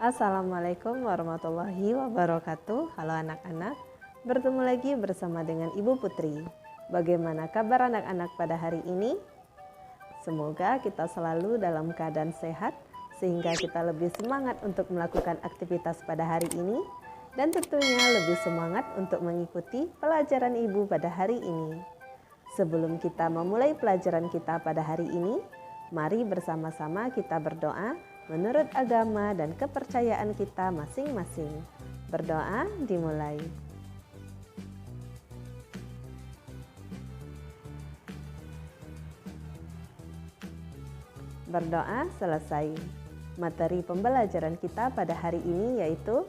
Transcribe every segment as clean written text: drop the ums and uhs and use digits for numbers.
Assalamualaikum warahmatullahi wabarakatuh. Halo anak-anak, bertemu lagi bersama dengan Ibu Putri. Bagaimana kabar anak-anak pada hari ini? Semoga kita selalu dalam keadaan sehat sehingga kita lebih semangat untuk melakukan aktivitas pada hari ini dan tentunya lebih semangat untuk mengikuti pelajaran Ibu pada hari ini. Sebelum kita memulai pelajaran kita pada hari ini, mari bersama-sama kita berdoa menurut agama dan kepercayaan kita masing-masing. Berdoa dimulai. Berdoa selesai. Materi pembelajaran kita pada hari ini yaitu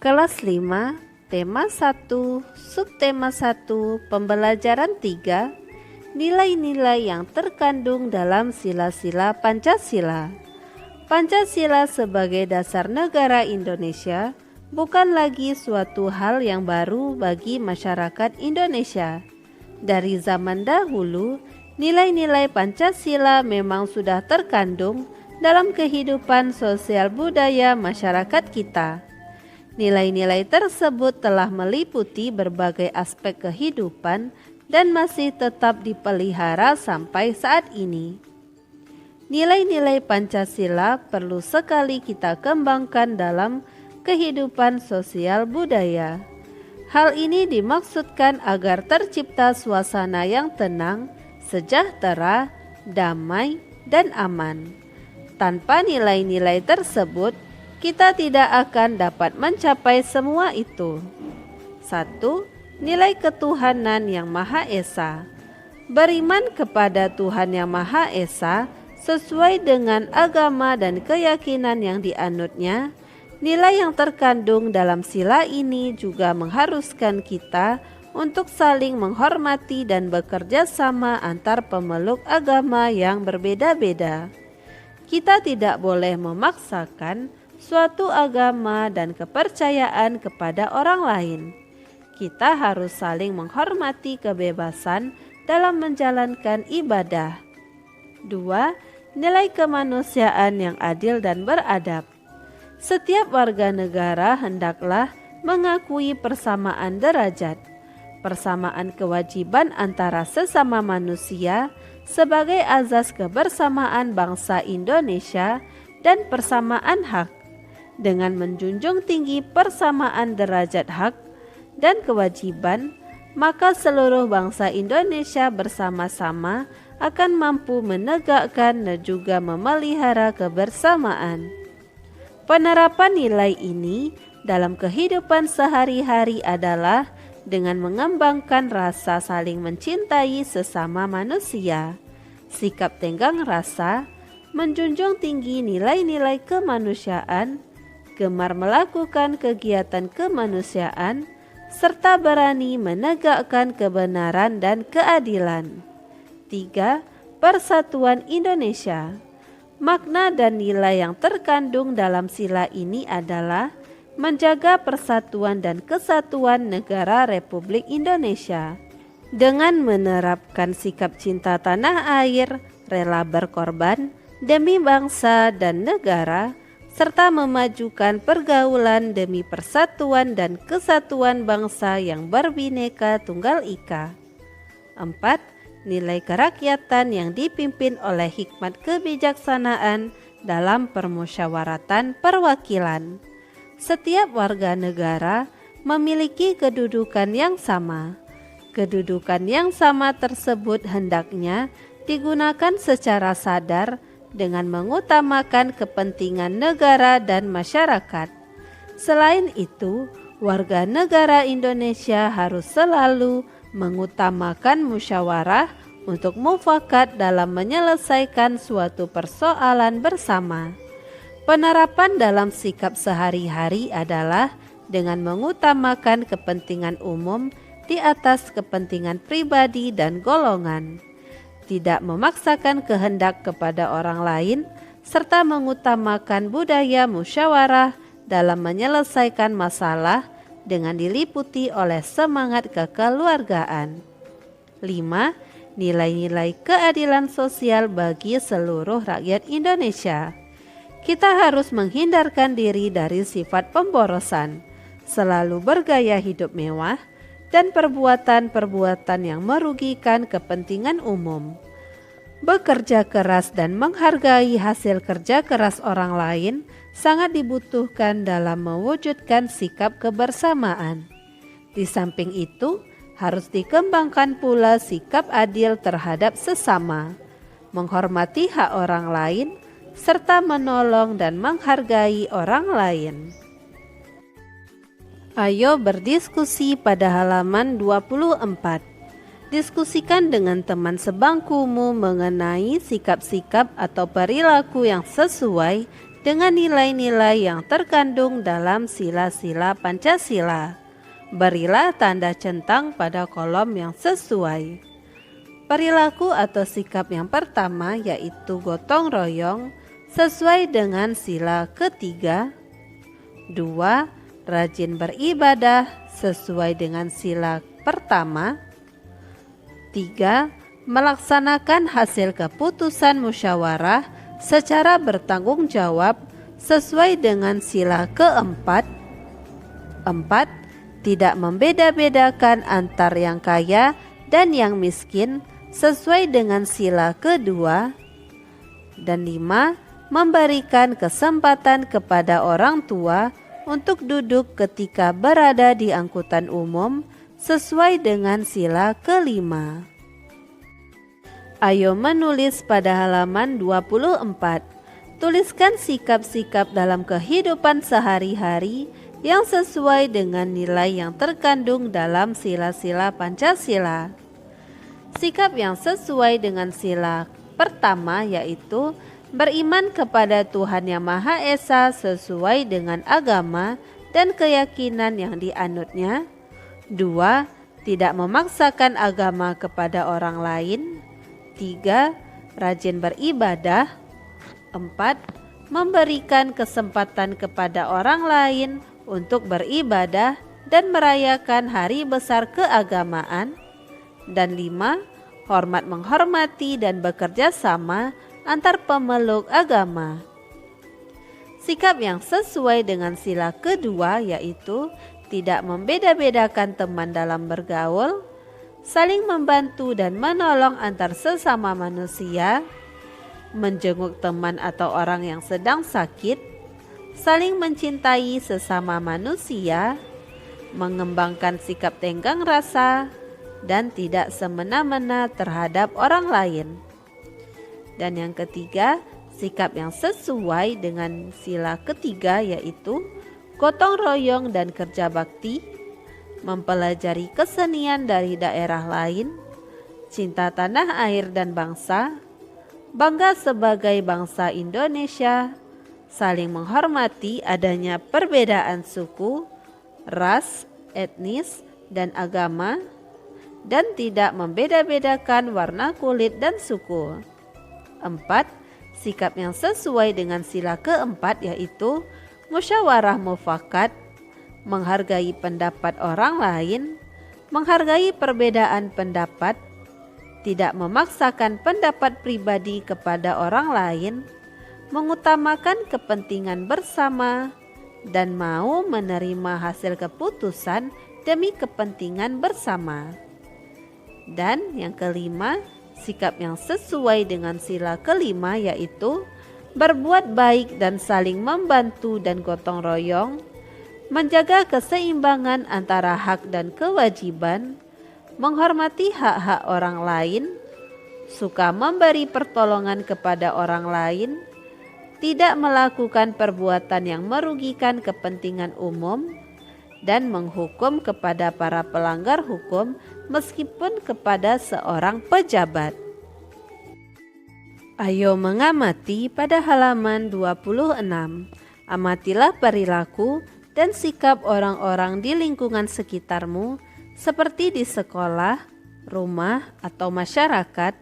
Kelas 5, tema 1, subtema 1, pembelajaran 3, nilai-nilai yang terkandung dalam sila-sila Pancasila. Pancasila sebagai dasar negara Indonesia bukan lagi suatu hal yang baru bagi masyarakat Indonesia. Dari zaman dahulu, nilai-nilai Pancasila memang sudah terkandung dalam kehidupan sosial budaya masyarakat kita. Nilai-nilai tersebut telah meliputi berbagai aspek kehidupan dan masih tetap dipelihara sampai saat ini. Nilai-nilai Pancasila perlu sekali kita kembangkan dalam kehidupan sosial budaya. Hal ini dimaksudkan agar tercipta suasana yang tenang, sejahtera, damai, dan aman. Tanpa nilai-nilai tersebut, kita tidak akan dapat mencapai semua itu. 1. Nilai ketuhanan yang Maha Esa. Beriman kepada Tuhan yang Maha Esa sesuai dengan agama dan keyakinan yang dianutnya. Nilai yang terkandung dalam sila ini juga mengharuskan kita untuk saling menghormati dan bekerja sama antar pemeluk agama yang berbeda-beda. Kita tidak boleh memaksakan suatu agama dan kepercayaan kepada orang lain. Kita harus saling menghormati kebebasan dalam menjalankan ibadah. 2. Nilai kemanusiaan yang adil dan beradab. Setiap warga negara hendaklah mengakui persamaan derajat, persamaan kewajiban antara sesama manusia sebagai azas kebersamaan bangsa Indonesia dan persamaan hak. Dengan menjunjung tinggi persamaan derajat hak dan kewajiban, maka seluruh bangsa Indonesia bersama-sama akan mampu menegakkan dan juga memelihara kebersamaan. Penerapan nilai ini dalam kehidupan sehari-hari adalah dengan mengembangkan rasa saling mencintai sesama manusia, sikap tenggang rasa, menjunjung tinggi nilai-nilai kemanusiaan, gemar melakukan kegiatan kemanusiaan, serta berani menegakkan kebenaran dan keadilan. 3. Persatuan Indonesia. Makna dan nilai yang terkandung dalam sila ini adalah menjaga persatuan dan kesatuan negara Republik Indonesia dengan menerapkan sikap cinta tanah air, rela berkorban demi bangsa dan negara, serta memajukan pergaulan demi persatuan dan kesatuan bangsa yang berbineka tunggal ika. 4. Nilai kerakyatan yang dipimpin oleh hikmat kebijaksanaan dalam permusyawaratan perwakilan. Setiap warga negara memiliki kedudukan yang sama. Kedudukan yang sama tersebut hendaknya digunakan secara sadar dengan mengutamakan kepentingan negara dan masyarakat. Selain itu, warga negara Indonesia harus selalu mengutamakan musyawarah untuk mufakat dalam menyelesaikan suatu persoalan bersama. Penerapan dalam sikap sehari-hari adalah dengan mengutamakan kepentingan umum di atas kepentingan pribadi dan golongan. Tidak memaksakan kehendak kepada orang lain, serta mengutamakan budaya musyawarah dalam menyelesaikan masalah dengan diliputi oleh semangat kekeluargaan. 5. Nilai-nilai keadilan sosial bagi seluruh rakyat Indonesia. Kita harus menghindarkan diri dari sifat pemborosan, selalu bergaya hidup mewah, dan perbuatan-perbuatan yang merugikan kepentingan umum. Bekerja keras dan menghargai hasil kerja keras orang lain sangat dibutuhkan dalam mewujudkan sikap kebersamaan. Di samping itu, harus dikembangkan pula sikap adil terhadap sesama, menghormati hak orang lain, serta menolong dan menghargai orang lain. Ayo berdiskusi pada halaman 24. Diskusikan dengan teman sebangkumu mengenai sikap-sikap atau perilaku yang sesuai dengan nilai-nilai yang terkandung dalam sila-sila Pancasila. Berilah tanda centang pada kolom yang sesuai. Perilaku atau sikap yang pertama yaitu gotong royong sesuai dengan sila ketiga. 2. Rajin beribadah sesuai dengan sila pertama. 3. Melaksanakan hasil keputusan musyawarah secara bertanggung jawab sesuai dengan sila keempat. 4. Tidak membeda-bedakan antar yang kaya dan yang miskin sesuai dengan sila kedua. Dan 5. Memberikan kesempatan kepada orang tua untuk duduk ketika berada di angkutan umum sesuai dengan sila kelima. Ayo menulis pada halaman 24. Tuliskan sikap-sikap dalam kehidupan sehari-hari yang sesuai dengan nilai yang terkandung dalam sila-sila Pancasila. Sikap yang sesuai dengan sila pertama yaitu beriman kepada Tuhan Yang Maha Esa sesuai dengan agama dan keyakinan yang dianutnya. 2. Tidak memaksakan agama kepada orang lain. 3. Rajin beribadah. 4. Memberikan kesempatan kepada orang lain untuk beribadah dan merayakan hari besar keagamaan. Dan 5. Hormat menghormati dan bekerja sama antar pemeluk agama. Sikap yang sesuai dengan sila kedua yaitu tidak membeda-bedakan teman dalam bergaul, saling membantu dan menolong antar sesama manusia, menjenguk teman atau orang yang sedang sakit, saling mencintai sesama manusia, mengembangkan sikap tenggang rasa, dan tidak semena-mena terhadap orang lain. Dan yang ketiga, sikap yang sesuai dengan sila ketiga yaitu gotong royong dan kerja bakti, mempelajari kesenian dari daerah lain, cinta tanah air dan bangsa, bangga sebagai bangsa Indonesia, saling menghormati adanya perbedaan suku, ras, etnis, dan agama, dan tidak membeda-bedakan warna kulit dan suku. 4. Sikap yang sesuai dengan sila keempat yaitu musyawarah mufakat, menghargai pendapat orang lain, menghargai perbedaan pendapat, tidak memaksakan pendapat pribadi kepada orang lain, mengutamakan kepentingan bersama, dan mau menerima hasil keputusan demi kepentingan bersama. Dan yang kelima, sikap yang sesuai dengan sila kelima yaitu berbuat baik dan saling membantu dan gotong royong, menjaga keseimbangan antara hak dan kewajiban, menghormati hak-hak orang lain, suka memberi pertolongan kepada orang lain, tidak melakukan perbuatan yang merugikan kepentingan umum, dan menghukum kepada para pelanggar hukum meskipun kepada seorang pejabat. Ayo mengamati pada halaman 26. Amatilah perilaku dan sikap orang-orang di lingkungan sekitarmu seperti di sekolah, rumah, atau masyarakat.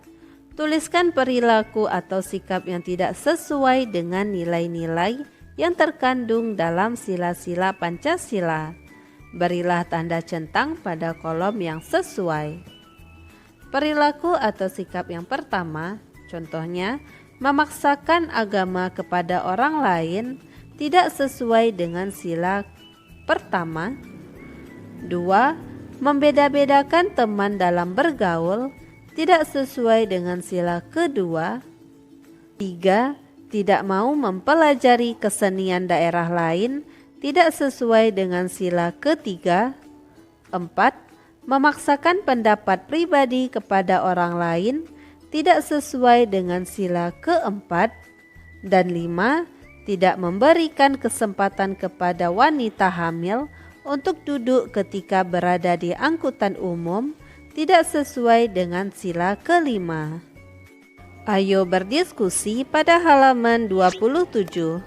Tuliskan perilaku atau sikap yang tidak sesuai dengan nilai-nilai yang terkandung dalam sila-sila Pancasila. Berilah tanda centang pada kolom yang sesuai. Perilaku atau sikap yang pertama, contohnya memaksakan agama kepada orang lain tidak sesuai dengan sila pertama. 2. Membeda-bedakan teman dalam bergaul tidak sesuai dengan sila kedua. 3. Tidak mau mempelajari kesenian daerah lain tidak sesuai dengan sila ketiga. 4. Memaksakan pendapat pribadi kepada orang lain tidak sesuai dengan sila keempat. Dan 5. Tidak memberikan kesempatan kepada wanita hamil untuk duduk ketika berada di angkutan umum tidak sesuai dengan sila kelima. Ayo berdiskusi pada halaman 27.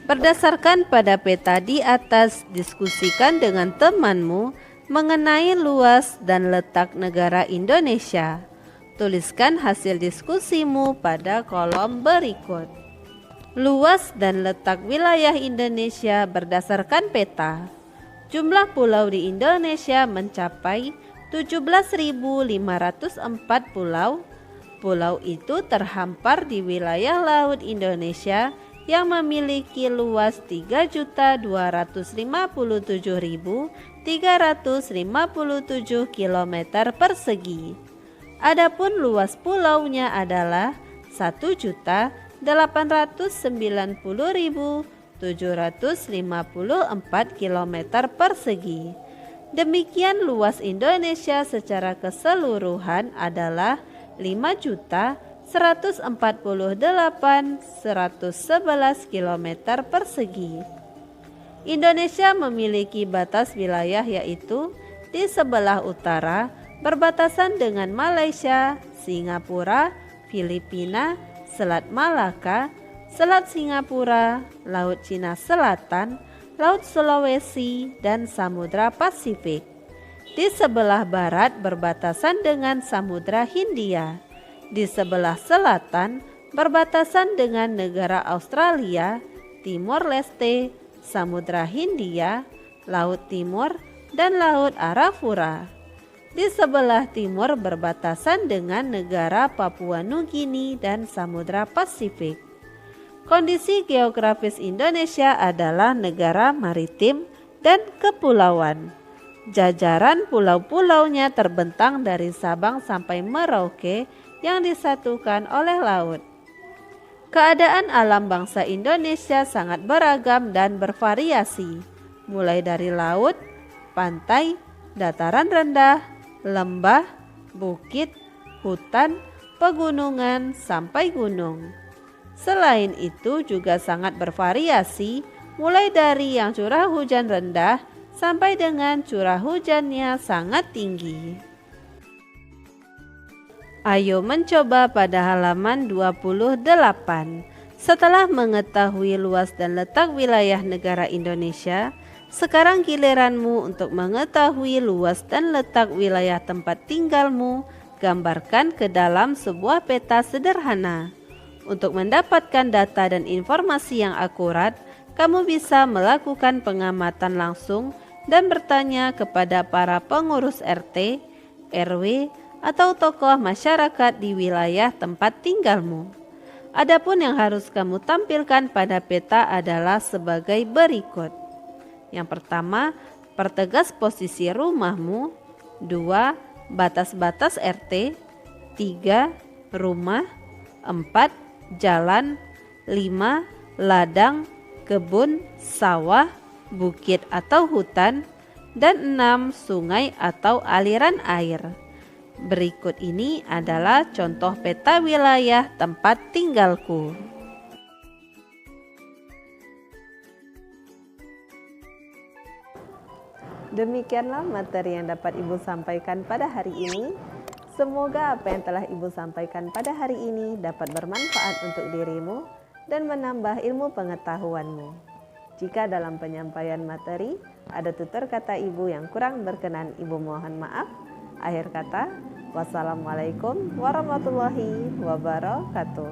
Berdasarkan pada peta di atas, diskusikan dengan temanmu mengenai luas dan letak negara Indonesia. Tuliskan hasil diskusimu pada kolom berikut. Luas dan letak wilayah Indonesia berdasarkan peta. Jumlah pulau di Indonesia mencapai 17.504 pulau. Pulau itu terhampar di wilayah laut Indonesia yang memiliki luas 3.257.357 km persegi. Adapun luas pulaunya adalah 1.890.754 km persegi. Demikian luas Indonesia secara keseluruhan adalah 5.148.111 km persegi. Indonesia memiliki batas wilayah yaitu di sebelah utara berbatasan dengan Malaysia, Singapura, Filipina, Selat Malaka, Selat Singapura, Laut Cina Selatan, Laut Sulawesi, dan Samudra Pasifik. Di sebelah barat berbatasan dengan Samudra Hindia. Di sebelah selatan berbatasan dengan negara Australia, Timor Leste, Samudra Hindia, Laut Timur, dan Laut Arafura. Di sebelah timur berbatasan dengan negara Papua Nugini dan Samudra Pasifik. Kondisi geografis Indonesia adalah negara maritim dan kepulauan. Jajaran pulau-pulaunya terbentang dari Sabang sampai Merauke yang disatukan oleh laut. Keadaan alam bangsa Indonesia sangat beragam dan bervariasi, mulai dari laut, pantai, dataran rendah, lembah, bukit, hutan, pegunungan, sampai gunung. Selain itu juga sangat bervariasi, mulai dari yang curah hujan rendah sampai dengan curah hujannya sangat tinggi. Ayo mencoba pada halaman 28. Setelah mengetahui luas dan letak wilayah negara Indonesia, sekarang giliranmu untuk mengetahui luas dan letak wilayah tempat tinggalmu. Gambarkan ke dalam sebuah peta sederhana. Untuk mendapatkan data dan informasi yang akurat, kamu bisa melakukan pengamatan langsung dan bertanya kepada para pengurus RT, RW, atau tokoh masyarakat di wilayah tempat tinggalmu. Adapun yang harus kamu tampilkan pada peta adalah sebagai berikut. Yang pertama, pertegas posisi rumahmu. 2. Batas-batas RT. 3. Rumah. 4. Jalan. 5. Ladang, kebun, sawah, bukit atau hutan. Dan 6. Sungai atau aliran air. Berikut ini adalah contoh peta wilayah tempat tinggalku. Demikianlah materi yang dapat Ibu sampaikan pada hari ini. Semoga apa yang telah Ibu sampaikan pada hari ini dapat bermanfaat untuk dirimu dan menambah ilmu pengetahuanmu. Jika dalam penyampaian materi ada tutur kata Ibu yang kurang berkenan, Ibu mohon maaf. Akhir kata, wassalamualaikum warahmatullahi wabarakatuh.